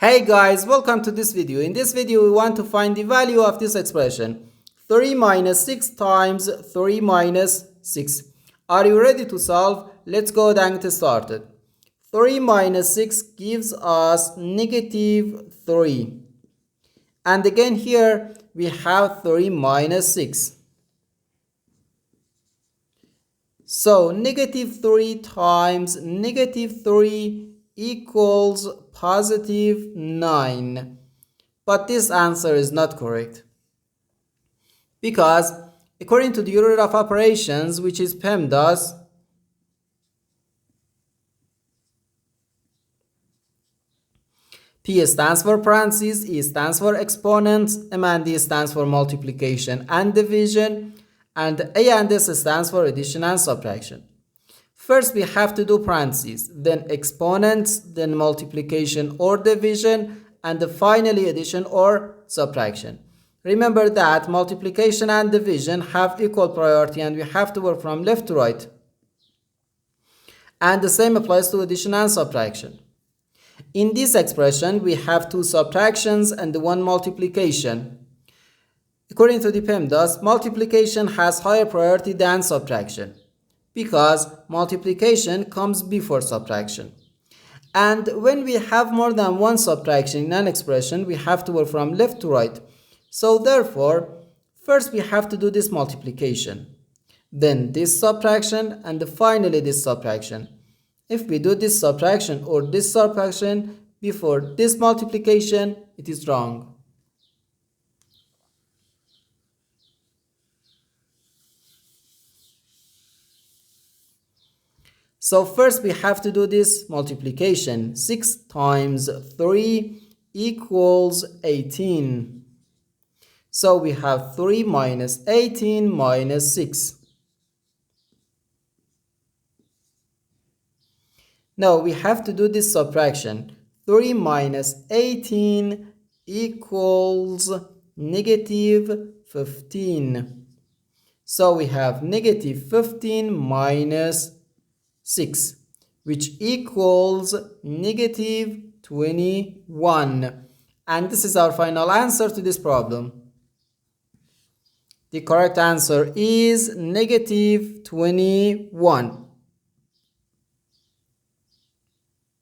Hey guys, welcome to this video. In this video, we want to find the value of this expression 3 minus 6 times 3 minus 6. Are you ready to solve? Let's go and get started. 3 minus 6 gives us negative 3. And again here, we have 3 minus 6. So negative 3 times negative 3 equals positive 9. But this answer is not correct. Because according to the order of operations, which is PEMDAS, P stands for parentheses, E stands for exponents, M and D stands for multiplication and division, and A and S stands for addition and subtraction. First we have to do parentheses, then exponents, then multiplication or division, and finally addition or subtraction. Remember that multiplication and division have equal priority and we have to work from left to right. And the same applies to addition and subtraction. In this expression, we have two subtractions and one multiplication. According to the PEMDAS, multiplication has higher priority than subtraction because multiplication comes before subtraction. And when we have more than one subtraction in an expression, we have to work from left to right. So therefore, first we have to do this multiplication, then this subtraction, and finally this subtraction. If we do this subtraction or this subtraction before this multiplication, it is wrong. So first we have to do this multiplication. 6 times 3 equals 18. So we have 3 minus 18 minus 6. Now we have to do this subtraction. 3 minus 18 equals negative 15. So we have negative 15 minus 6, which equals negative 21. And this is our final answer to this problem. The correct answer is negative 21.